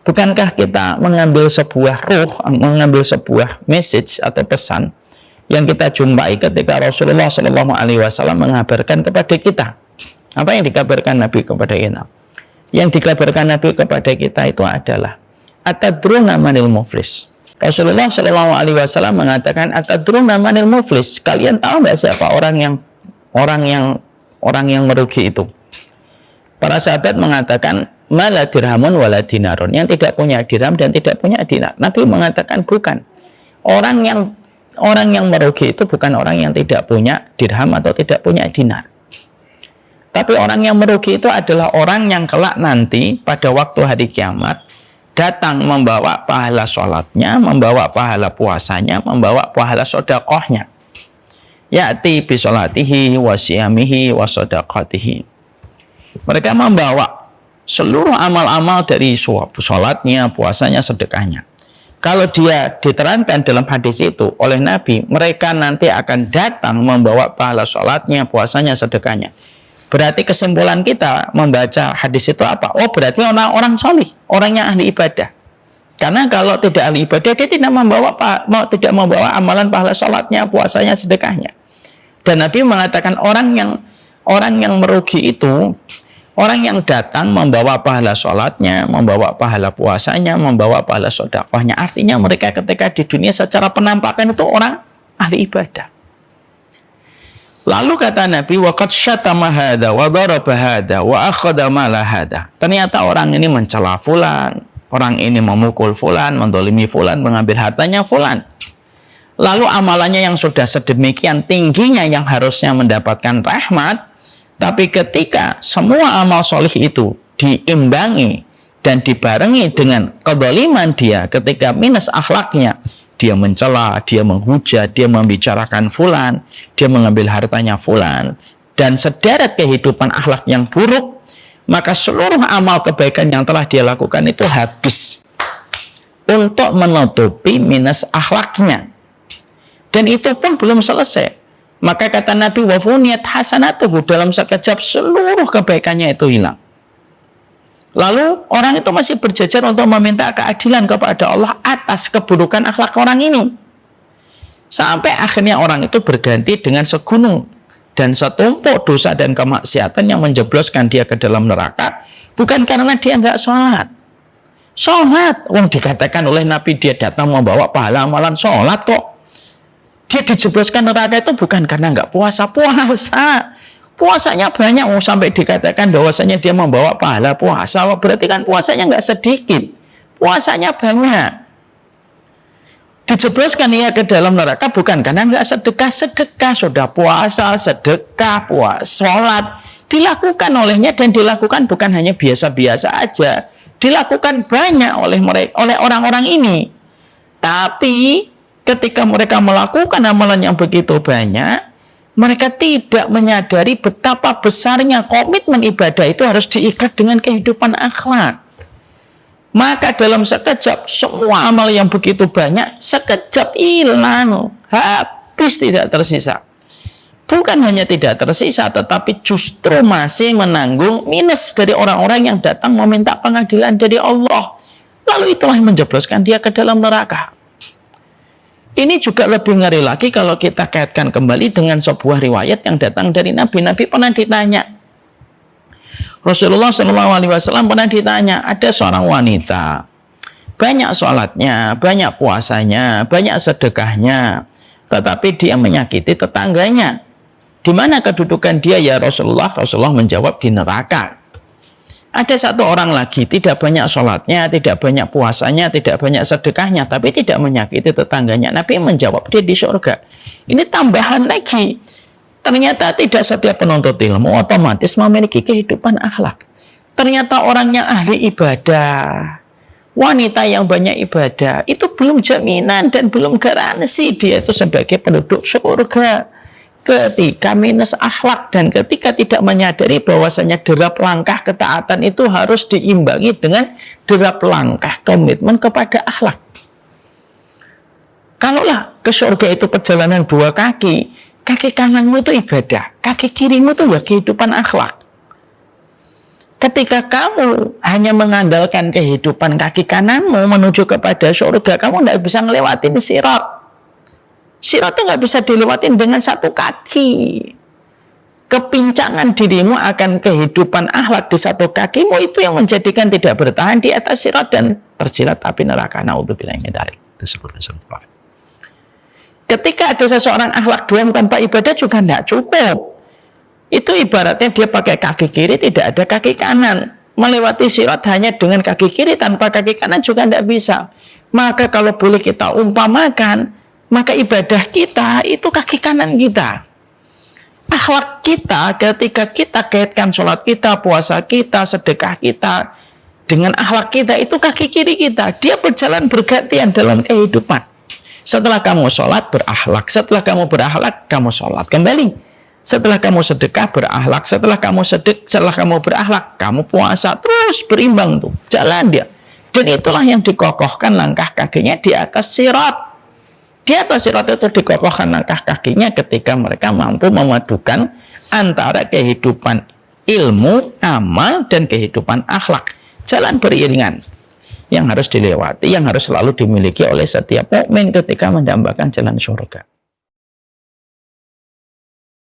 Bukankah kita mengambil sebuah ruh, mengambil sebuah message atau pesan yang kita jumpai ketika Rasulullah SAW mengabarkan kepada kita? Apa yang dikabarkan Nabi kepada kita? Yang dikabarkan Nabi kepada kita itu adalah atadruna manil muflis. Rasulullah SAW mengatakan atadruna manil muflis. Kalian tahu nggak siapa orang yang merugi itu? Para sahabat mengatakan mala dirhamun wala dinarun, yang tidak punya dirham dan tidak punya dinar. Nabi mengatakan bukan. Orang yang merugi itu bukan orang yang tidak punya dirham atau tidak punya dinar. Tapi orang yang merugi itu adalah orang yang kelak nanti pada waktu hari kiamat datang membawa pahala sholatnya, membawa pahala puasanya, membawa pahala sodakohnya. Ya'ti bi sholatihi wa siyamihi wa sodaqatihi. Mereka membawa seluruh amal-amal dari sholatnya, puasanya, sedekahnya. Kalau dia diterangkan dalam hadis itu oleh Nabi, mereka nanti akan datang membawa pahala sholatnya, puasanya, sedekahnya. Berarti kesimpulan kita membaca hadis itu apa? Oh, berarti orang solih, orang yang ahli ibadah. Karena kalau tidak ahli ibadah, dia tidak membawa amalan pahala sholatnya, puasanya, sedekahnya. Dan Nabi mengatakan orang yang merugi itu orang yang datang membawa pahala sholatnya, membawa pahala puasanya, membawa pahala sedekahnya. Artinya mereka ketika di dunia secara penampakan itu orang ahli ibadah. Lalu kata Nabi, waqad syatama hada wa daraba hada wa akhadha mala hada. Ternyata orang ini mencela fulan, orang ini memukul fulan, mendolimi fulan, mengambil hartanya fulan. Lalu amalannya yang sudah sedemikian tingginya yang harusnya mendapatkan rahmat, tapi ketika semua amal solih itu diimbangi dan dibarengi dengan kedoliman dia, ketika minus akhlaknya, dia mencela, dia menghujat, dia membicarakan fulan, dia mengambil hartanya fulan, dan sederet kehidupan akhlak yang buruk, maka seluruh amal kebaikan yang telah dia lakukan itu habis untuk menutupi minus akhlaknya. Dan itu pun belum selesai. Maka kata Nabi, wa funiyat hasanatuhu, dalam sekejap seluruh kebaikannya itu hilang. Lalu orang itu masih berjajar untuk meminta keadilan kepada Allah atas keburukan akhlak orang ini. Sampai akhirnya orang itu berganti dengan segunung dan setumpuk dosa dan kemaksiatan yang menjebloskan dia ke dalam neraka. Bukan karena dia nggak sholat. Sholat, dikatakan oleh Nabi dia datang membawa pahala amalan sholat kok. Dia dijebloskan neraka itu bukan karena nggak puasa. Puasanya banyak, sampai dikatakan bahwasanya dia membawa pahala puasa. Berarti kan puasanya nggak sedikit, puasanya banyak. Dijebloskan ia ke dalam neraka bukan karena nggak sedekah sudah puasa, sedekah, sholat dilakukan olehnya, dan dilakukan bukan hanya biasa-biasa aja, dilakukan banyak oleh orang-orang ini. Tapi ketika mereka melakukan amalan yang begitu banyak, mereka tidak menyadari betapa besarnya komitmen ibadah itu harus diikat dengan kehidupan akhlak. Maka dalam sekejap semua amal yang begitu banyak sekejap hilang, habis, tidak tersisa. Bukan hanya tidak tersisa, tetapi justru masih menanggung minus dari orang-orang yang datang meminta pengadilan dari Allah. Lalu itulah yang menjebloskan dia ke dalam neraka. Ini juga lebih ngeri lagi kalau kita kaitkan kembali dengan sebuah riwayat yang datang dari Nabi. Nabi pernah ditanya, Rasulullah SAW pernah ditanya, ada seorang wanita, banyak sholatnya, banyak puasanya, banyak sedekahnya, tetapi dia menyakiti tetangganya. Di mana kedudukan dia ya Rasulullah? Rasulullah menjawab, di neraka. Ada satu orang lagi, tidak banyak sholatnya, tidak banyak puasanya, tidak banyak sedekahnya, tapi tidak menyakiti tetangganya. Nabi menjawab, dia di surga. Ini tambahan lagi. Ternyata tidak setiap penuntut ilmu otomatis memiliki kehidupan akhlak. Ternyata orang yang ahli ibadah, wanita yang banyak ibadah, itu belum jaminan dan belum garansi dia itu sebagai penduduk surga. Ketika minus akhlak dan ketika tidak menyadari bahwasanya derap langkah ketaatan itu harus diimbangi dengan derap langkah komitmen kepada akhlak. Kalaulah ke surga itu perjalanan 2 kaki, kaki kananmu itu ibadah, kaki kirimu itu ya kehidupan akhlak. Ketika kamu hanya mengandalkan kehidupan kaki kananmu menuju kepada surga, kamu tidak bisa ngelewatin sirat. Sirat itu nggak bisa dilewatin dengan satu kaki. Kepincangan dirimu akan kehidupan akhlak di satu kakimu itu yang menjadikan tidak bertahan di atas sirat dan terjilat api neraka. Naudzubillah min dzalik. Ketika ada seseorang akhlak doang tanpa ibadah juga tidak cukup. Itu ibaratnya dia pakai kaki kiri, tidak ada kaki kanan. Melewati sirat hanya dengan kaki kiri tanpa kaki kanan juga tidak bisa. Maka kalau boleh kita umpamakan, maka ibadah kita itu kaki kanan kita. Akhlak kita ketika kita kaitkan sholat kita, puasa kita, sedekah kita dengan akhlak kita itu kaki kiri kita. Dia berjalan bergantian dalam kehidupan. Setelah kamu sholat berakhlak, setelah kamu berakhlak kamu sholat kembali. Setelah kamu sedekah berakhlak, setelah kamu berakhlak kamu puasa, terus berimbang tuh jalan dia. Dan itulah yang dikokohkan langkah kakinya di atas sirat. Di atas sirat itu dikokohkan langkah kakinya ketika mereka mampu memadukan antara kehidupan ilmu, amal, dan kehidupan akhlak. Jalan beriringan yang harus dilewati, yang harus selalu dimiliki oleh setiap mukmin ketika mendambakan jalan surga.